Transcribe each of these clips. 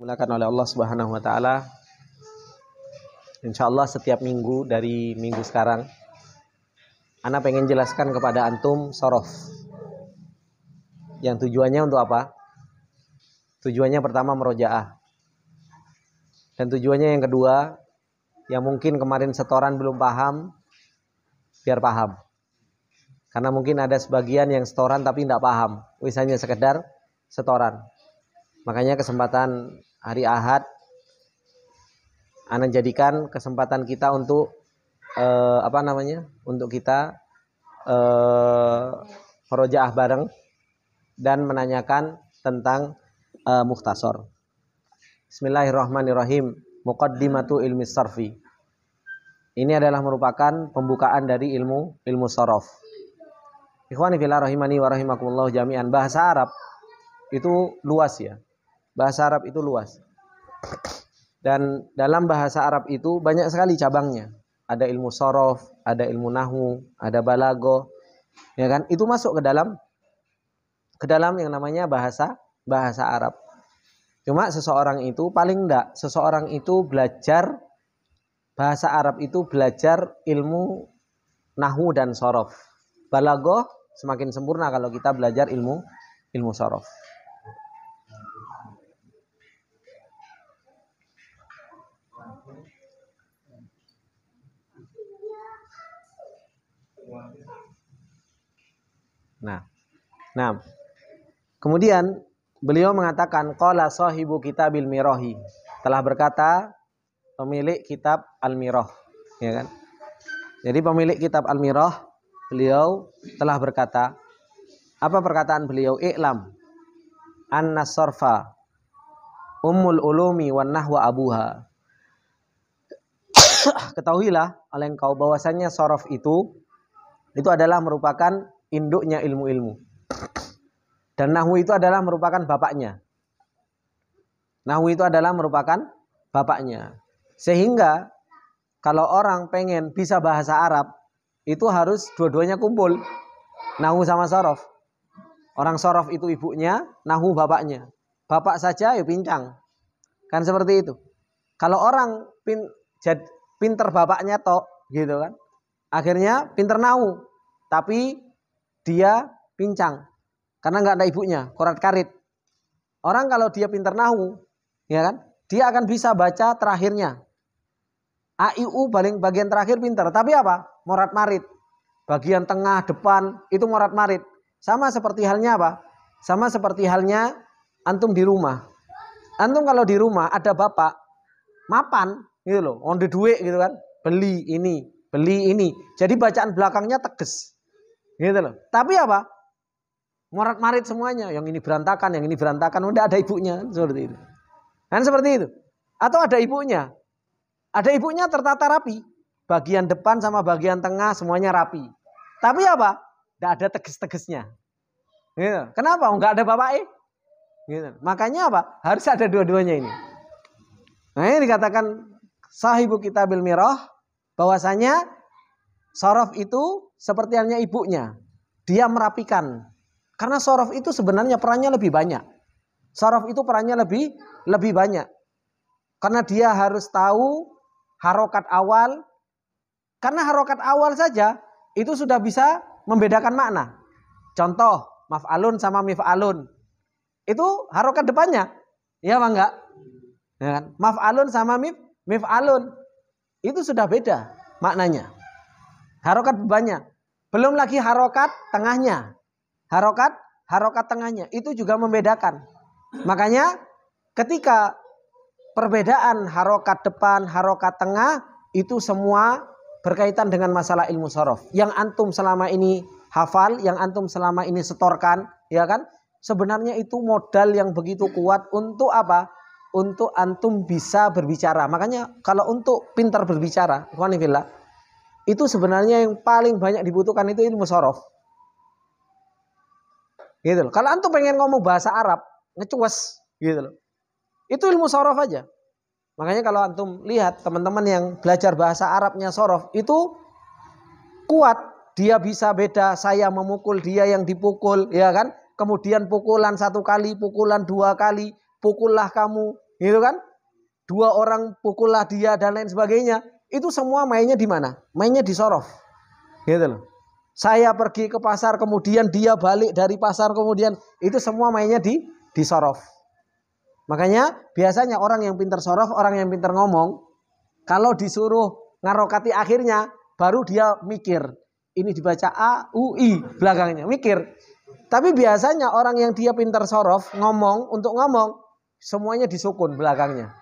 Dimulakan oleh Allah Subhanahu wa taala. Insyaallah setiap minggu dari minggu sekarang ana pengen jelaskan kepada antum sorof. Yang tujuannya untuk apa? Tujuannya pertama merojaah. Dan tujuannya yang kedua, yang mungkin kemarin setoran belum paham, biar paham. Karena mungkin ada sebagian yang setoran tapi tidak paham, misalnya sekedar setoran. Makanya kesempatan hari Ahad ana jadikan kesempatan kita untuk untuk kita merojaah bareng dan menanyakan tentang mukhtasar. Bismillahirrahmanirrahim. Muqaddimatu ilmi sarfi. Ini adalah merupakan pembukaan dari ilmu sorof. Ikhwani fillah rahimani wa rahimakumullah jami'an. Bahasa Arab itu luas ya. Bahasa Arab itu luas. Dan dalam bahasa Arab itu banyak sekali cabangnya. Ada ilmu sorof, ada ilmu nahwu, ada balaghah. Ya kan? Itu masuk ke dalam yang namanya bahasa Arab. Cuma seseorang itu seseorang itu belajar bahasa Arab itu belajar ilmu nahwu dan sorof. Balaghah semakin sempurna kalau kita belajar ilmu sorof. Nah. Kemudian beliau mengatakan qala sahibu kitabil mirahi, telah berkata pemilik kitab Al-Mirah, ya kan? Jadi pemilik kitab Al-Mirah, beliau telah berkata, apa perkataan beliau? I'lam anna sarfa ummul ulumi wan nahwa abuha. Ketahuilah oleh engkau bahwasannya sorof itu adalah merupakan induknya ilmu-ilmu. Dan nahwu itu adalah merupakan bapaknya. Nahwu itu adalah merupakan bapaknya. Sehingga kalau orang pengen bisa bahasa Arab, itu harus dua-duanya kumpul. Nahwu sama sorof. Orang sorof itu ibunya, nahwu bapaknya. Bapak saja ya pincang. Kan seperti itu. Kalau orang pinter bapaknya tok, gitu kan. Akhirnya pinter nahwu, tapi dia pincang. Karena nggak ada ibunya, korat karit. Orang kalau dia pinter nahwu, ya kan, dia akan bisa baca terakhirnya. A, I, U bagian terakhir pinter, tapi apa? Morat marit. Bagian tengah, depan itu morat marit. Sama seperti halnya apa? Sama seperti halnya antum di rumah. Antum kalau di rumah ada bapak mapan, gitu loh, onde duit gitu kan, beli ini. Jadi bacaan belakangnya tegas, gitu loh. Tapi apa? Morat marit semuanya, yang ini berantakan, udah ada ibunya, seperti itu. Kan seperti itu. Atau ada ibunya tertata rapi, bagian depan sama bagian tengah semuanya rapi. Tapi apa? Tidak ada teges-tegesnya. Gitu. Kenapa? Enggak ada bapaknya. Gitu. Makanya apa? Harus ada dua-duanya ini. Nah ini dikatakan sahibu kitabil mirah, bahwasanya sorof itu seperti halnya ibunya. Dia merapikan. Karena sorof itu sebenarnya perannya lebih banyak. Sorof itu perannya lebih banyak. Karena dia harus tahu harokat awal. Karena harokat awal saja itu sudah bisa membedakan makna. Contoh, maf'alun sama mif'alun. Itu harokat depannya. Iya apa enggak? Ya kan? Maf'alun sama mif'alun. Itu sudah beda maknanya. Harokat banyak. Belum lagi harokat tengahnya. Harokat tengahnya itu juga membedakan. Makanya ketika perbedaan harokat depan, harokat tengah itu semua berkaitan dengan masalah ilmu sorof. Yang antum selama ini hafal, yang antum selama ini setorkan, ya kan? Sebenarnya itu modal yang begitu kuat untuk apa? Untuk antum bisa berbicara. Makanya kalau untuk pintar berbicara, itu sebenarnya yang paling banyak dibutuhkan itu ilmu sorof. Gitu loh. Kalau antum pengen ngomong bahasa Arab, ngecues, gitu loh. Itu ilmu sorof aja. Makanya kalau antum lihat teman-teman yang belajar bahasa Arabnya sorof, itu kuat. Dia bisa beda, saya memukul, dia yang dipukul, ya kan? Kemudian pukulan 1 kali, pukulan 2 kali, pukullah kamu, gitu kan? Dua orang pukullah dia dan lain sebagainya. Itu semua mainnya di mana? Mainnya di sorof. Gitu loh. Saya pergi ke pasar, kemudian dia balik dari pasar, kemudian itu semua mainnya di sorof. Makanya biasanya orang yang pintar sorof, orang yang pintar ngomong, kalau disuruh ngarokati akhirnya, baru dia mikir. Ini dibaca A, U, I belakangnya, mikir. Tapi biasanya orang yang dia pintar sorof, ngomong, untuk ngomong, semuanya disukun belakangnya.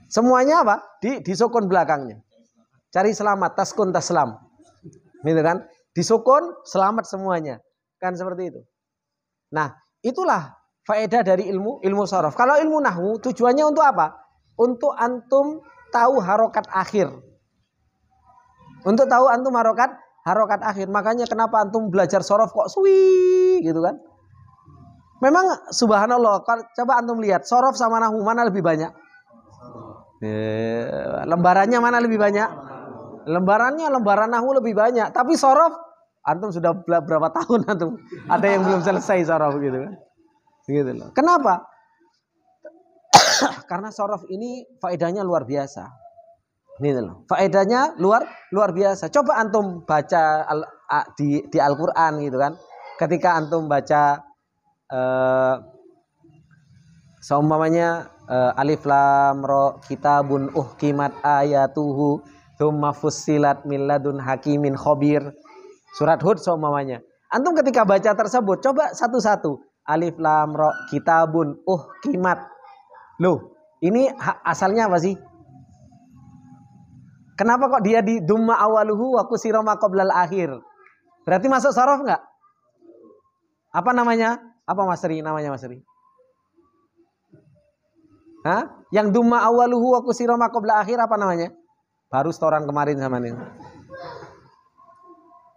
Semuanya apa? Disukun belakangnya. Cari selamat, taskun taslam. Gitu kan? Disukun, selamat semuanya. Kan seperti itu. Nah, itulah faedah dari ilmu sorof. Kalau ilmu nahwu tujuannya untuk apa? Untuk antum tahu harokat akhir. Untuk tahu antum harokat akhir. Makanya kenapa antum belajar sorof kok suwi gitu kan? Memang subhanallah, coba antum lihat sorof sama nahwu mana lebih banyak? Lembarannya mana lebih banyak? Lembaran nahwu lebih banyak. Tapi sorof antum sudah berapa tahun antum? Ada yang belum selesai sorof gitu kan? Gitu loh. Kenapa? Karena sorof ini faedahnya luar biasa. Gitu loh. Faedahnya luar biasa. Coba antum baca di Al-Qur'an gitu kan. Ketika antum baca seumpamanya alif lam ra kitabun uhkimat ayatuhu tsumma fussilat min ladun hakimin khabir. Surat Hud seumpamanya. Antum ketika baca tersebut coba satu-satu. Alif lam ra kitabun uhkimat. Loh, ini asalnya apa sih? Kenapa kok dia di dumma awaluhu wa kusira ma qoblal akhir? Berarti masuk sorof enggak? Apa namanya? Apa Mas Ri? Namanya Mas Ri? Hah? Yang dumma awaluhu wa kusira ma qoblal akhir apa namanya? Baru setoran kemarin sama ini.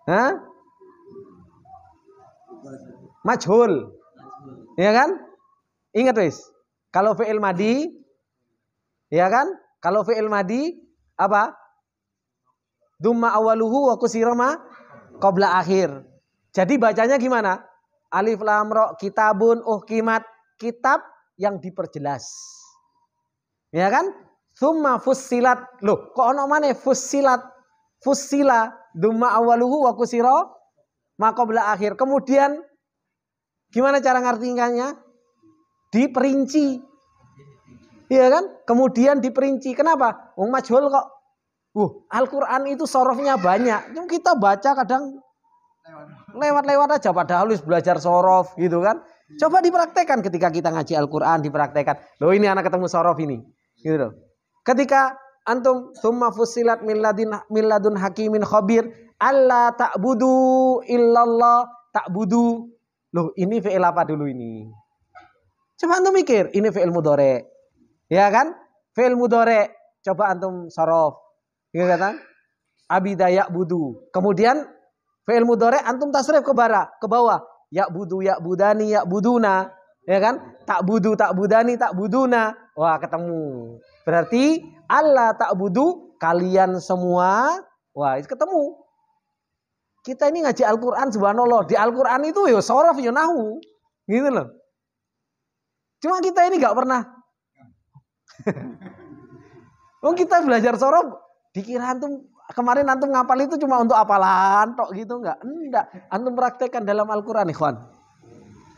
Hah? Majhul. Ya kan? Ingat wis. Kalau fi'il madi, ya kan? Kalau fi'il madi apa? Dumma awaluhu wa kusira ma qabla akhir. Jadi bacanya gimana? Alif lam ra kitabun uhkimat, kitab yang diperjelas. Ya kan? Tsumma fussilat. Loh, kok ono maneh fussilat? Fussila dumma awaluhu wa kusira ma qabla akhir. Kemudian gimana cara ngartikannya? Diperinci. Iya kan? Kemudian diperinci. Kenapa? Wong majhul kok. Al-Quran itu sorofnya banyak. Kita baca kadang lewat-lewat aja. Padahal harus belajar sorof gitu kan. Coba dipraktekkan ketika kita ngaji Al-Quran. Dipraktekkan. Loh ini anak ketemu sorof ini. Gitu loh. Ketika antum tsumma fussilat min ladun hakimin khabir. Alla ta'budu illallah ta'budu. Loh ini fi'il apa dulu ini? Coba antum mikir. Ini fi'il mudhari. Ya kan? Fi'il mudhari. Coba antum sorof. Gitu kan? Abida ya'budu. Kemudian fi'il mudhari antum tasrif ke bawah. Ya'budu ya'budani ya'buduna. Ya kan? Ta'budu ta'budani ta'buduna. Wah, ketemu. Berarti Allah ta'budu kalian semua. Wah, itu ketemu. Kita ini ngaji Al-Qur'an subhanallah. Di Al-Qur'an itu ya sorof ya nahwu. Gitu loh. Cuma kita ini enggak pernah. Kita belajar sorof. Dikira antum kemarin antum ngapal itu cuma untuk apalan tok gitu enggak? Antum praktekkan dalam Al-Qur'an, ikhwan.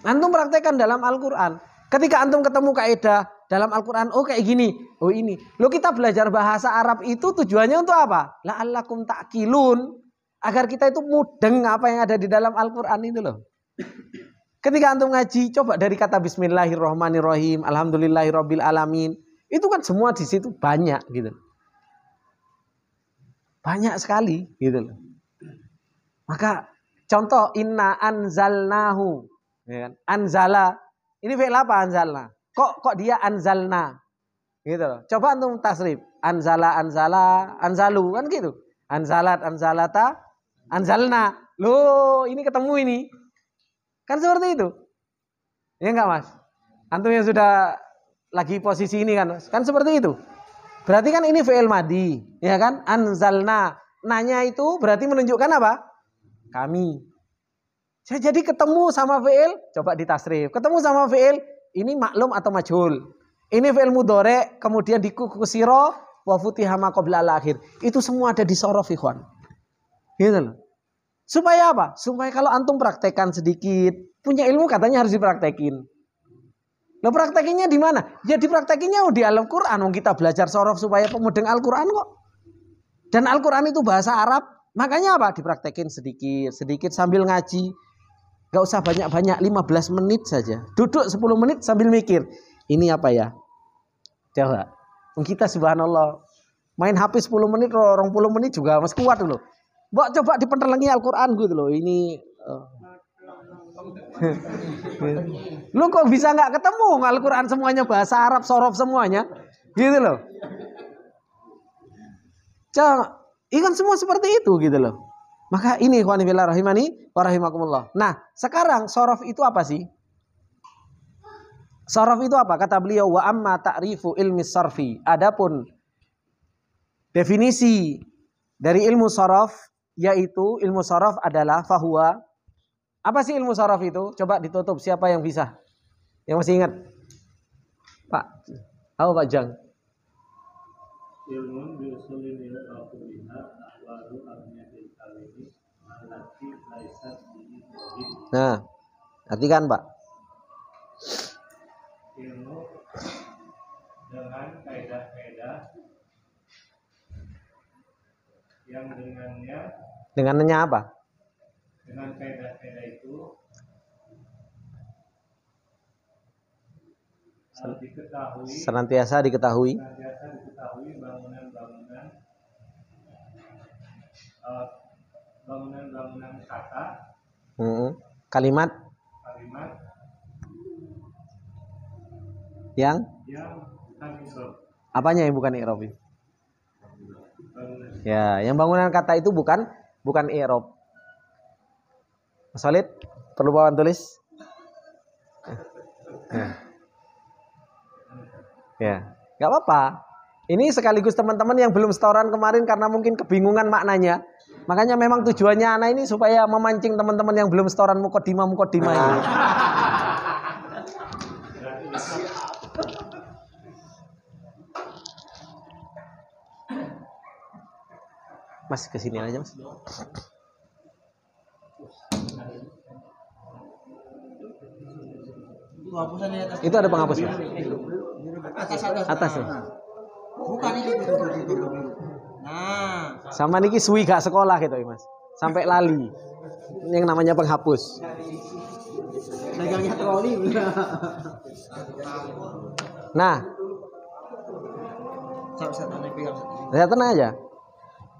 Antum praktekkan dalam Al-Qur'an. Ketika antum ketemu kaidah dalam Al-Qur'an, oh kayak gini, oh ini. Loh kita belajar bahasa Arab itu tujuannya untuk apa? La'allakum ta'qilun, agar kita itu mudeng apa yang ada di dalam Al-Qur'an itu loh. Ketika antum ngaji, coba dari kata bismillahirrahmanirrahim, alhamdulillahirabbil alamin. Itu kan semua di situ banyak gitu. Banyak sekali gitu loh. Maka contoh inna anzalnahu, ya kan? Anzala. Ini fi'il apa anzalna? Kok dia anzalna? Gitu loh. Coba antum tasrif. Anzala anzalu kan gitu. Anzalat anzalata anzalna. Loh, ini ketemu ini. Kan seperti itu. Ya enggak, Mas? Antum yang sudah lagi posisi ini kan, Mas? Kan seperti itu. Berarti kan ini fi'il madi, ya kan? Anzalna. Nanya itu berarti menunjukkan apa? Kami. Jadi ketemu sama fi'il, coba ditasrif. Ketemu sama fi'il, ini maklum atau majhul. Ini fi'il mudhari kemudian dikusiro wa futiha ma qabla al-akhir. Itu semua ada di sorof, ikhwan. Gitu loh. Supaya apa? Supaya kalau antum praktekkan sedikit, punya ilmu katanya harus dipraktekin. Lo praktekinnya di mana? Ya dipraktekinnya di Al-Qur'an. Kita belajar sorof supaya pemudeng Al-Qur'an kok. Dan Al-Qur'an itu bahasa Arab. Makanya apa? Dipraktekin sedikit sambil ngaji. Gak usah banyak-banyak, 15 menit saja. Duduk 10 menit sambil mikir. Ini apa ya? Coba. Kita subhanallah. Main HP 10 menit, 20 menit juga masih kuat loh. Mbak coba dipentelengi Al-Quran gitu loh. Ini lu kok bisa gak ketemu Al-Quran semuanya bahasa Arab, sorof semuanya. Gitu loh. Ikan semua seperti itu gitu loh. Maka ini ikhwani fillah rahimani wa rahimakumullah. Nah, sekarang sorof itu apa sih? Sorof itu apa? Kata beliau, wa amma ta'rifu ilmi sarfi. Adapun definisi dari ilmu sorof, yaitu ilmu sorof adalah fahuwa. Apa sih ilmu sorof itu? Coba ditutup, siapa yang bisa? Yang masih ingat? Pak, apa Pak Jang? Ilmu biusulin ila al-qur'an ahwalu abniyatil kalimi allati laisat bihi. Nah, artikan Pak. Ilmu dengan kaidah-kaidah yang dengannya apa? Dengan kaidah-kaidah itu senantiasa diketahui bangunan kata, kalimat yang bukan i'rab. Apanya yang bukan i'rab? Ya, yang bangunan kata itu bukan i'rab. Mas Walid, perlu papan tulis? Ya, nggak apa-apa. Ini sekaligus teman-teman yang belum setoran kemarin karena mungkin kebingungan maknanya. Makanya memang tujuannya anak ini supaya memancing teman-teman yang belum setoran mukodimah ini. Mas kesini aja Mas. Itu ada penghapus Mas. Atas ya. Bukan itu. Nah, sama niki suwi gak sekolah gitu Mas. Sampai lali. Yang namanya penghapus. dagangnya troli. Nah. Saya tenang aja.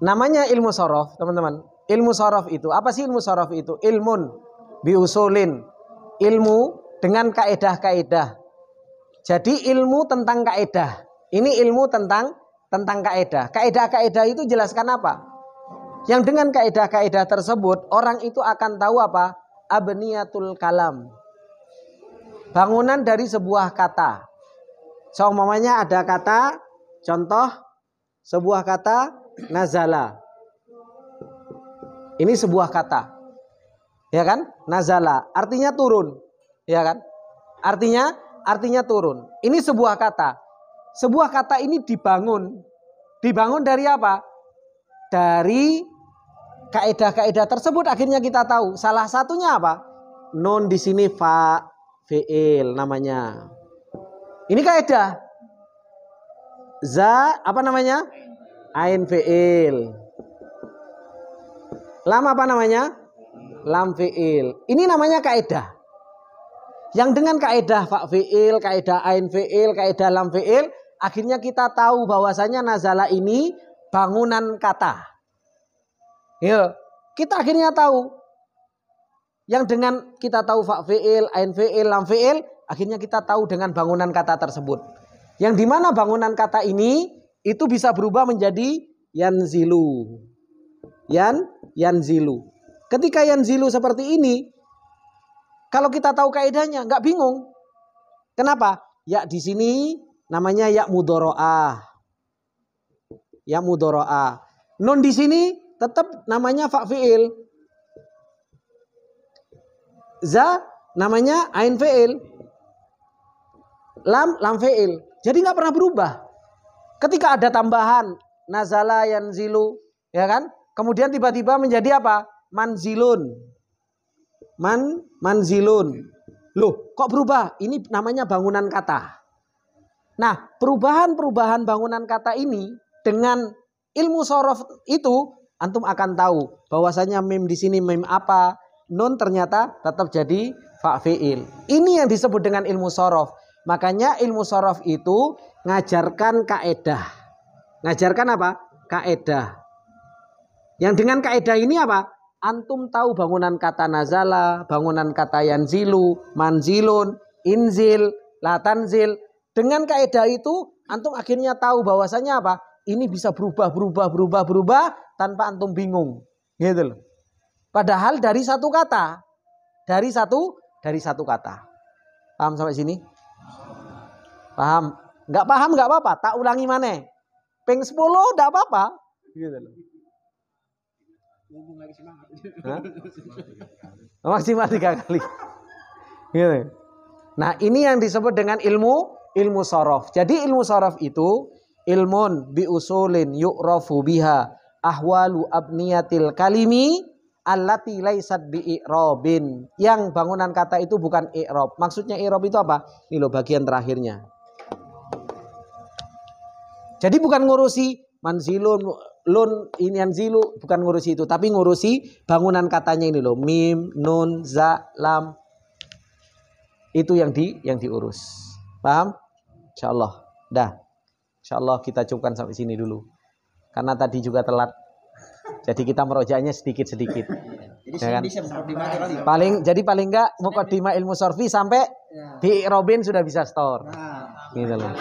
Namanya ilmu sorof, teman-teman. Ilmu sorof itu, apa sih ilmu sorof itu? Ilmun biusulin. Ilmu dengan kaedah-kaedah. Jadi ilmu tentang kaedah. Ini ilmu tentang kaedah. Kaedah-kaedah itu jelaskan apa? Yang dengan kaedah-kaedah tersebut, orang itu akan tahu apa? Abniyatul kalam. Bangunan dari sebuah kata. Seumpamanya ada kata, contoh, sebuah kata, nazala. Ini sebuah kata. Ya kan? Nazala. Artinya turun. Ya kan? Artinya turun. Ini sebuah kata. Sebuah kata ini dibangun. Dibangun dari apa? Dari kaedah-kaedah tersebut akhirnya kita tahu. Salah satunya apa? Nun di sini fi'il namanya. Ini kaedah. Za apa namanya? Ain fi'il. Lam apa namanya? Lam fi'il. Ini namanya kaedah. Yang dengan kaedah fa fi'il, kaedah ain fi'il, kaedah lam fi'il, akhirnya kita tahu bahwasanya nazala ini bangunan kata. Ya, kita akhirnya tahu. Yang dengan kita tahu fa fi'il, ain fi'il, lam fi'il, akhirnya kita tahu dengan bangunan kata tersebut. Yang dimana bangunan kata ini itu bisa berubah menjadi yanzilu. Yanzilu. Ketika yanzilu seperti ini, kalau kita tahu kaidahnya nggak bingung. Kenapa? Ya di sini namanya ya mudhoro'ah. Ya mudhoro'ah. Nun di sini tetap namanya fa fi'il. Za namanya ain fi'il. lam fi'il. Jadi nggak pernah berubah. Ketika ada tambahan nazala yanzilu, ya kan? Kemudian tiba-tiba menjadi apa? Manzilun. Manzilun. Loh, kok berubah? Ini namanya bangunan kata. Nah, perubahan-perubahan bangunan kata ini dengan ilmu sorof itu antum akan tahu bahwasanya mim di sini mim apa, nun ternyata tetap jadi fa'fi'il. Ini yang disebut dengan ilmu sorof. Makanya ilmu sorof itu ngajarkan kaedah. Ngajarkan apa? Kaedah. Yang dengan kaedah ini apa? Antum tahu bangunan kata nazala, bangunan kata yanzilu, manzilun, inzil, latanzil. Dengan kaedah itu antum akhirnya tahu bahwasanya apa? Ini bisa berubah tanpa antum bingung. Gitu loh. Padahal dari satu kata. Dari satu kata. Paham sampai sini? Paham? Enggak paham enggak apa-apa, tak ulangi mana? Ping 10 enggak apa-apa. Gitu loh. Maksimal 3 kali. Gitu. Nah, ini yang disebut dengan ilmu sorof. Jadi ilmu sorof itu ilmun bi usulin yu'rafu biha ahwalu abniyatil kalimi allati laisat bi i'rabin. Yang bangunan kata itu bukan i'rab. Maksudnya i'rab itu apa? Ini loh bagian terakhirnya. Jadi bukan ngurusi manzilun, lun, ini yanzilu, bukan ngurusi itu, tapi ngurusi bangunan katanya ini loh, mim, nun, za, lam. Itu yang diurus. Paham? Insyaallah. Dah. Insyaallah kita cukupkan sampai sini dulu. Karena tadi juga telat. Jadi kita merojaknya sedikit-sedikit. Jadi Ya kan? bisa kali. Paling enggak muqaddimah ilmu sorfi sampai di Robin sudah bisa store. Nah. Gitu loh.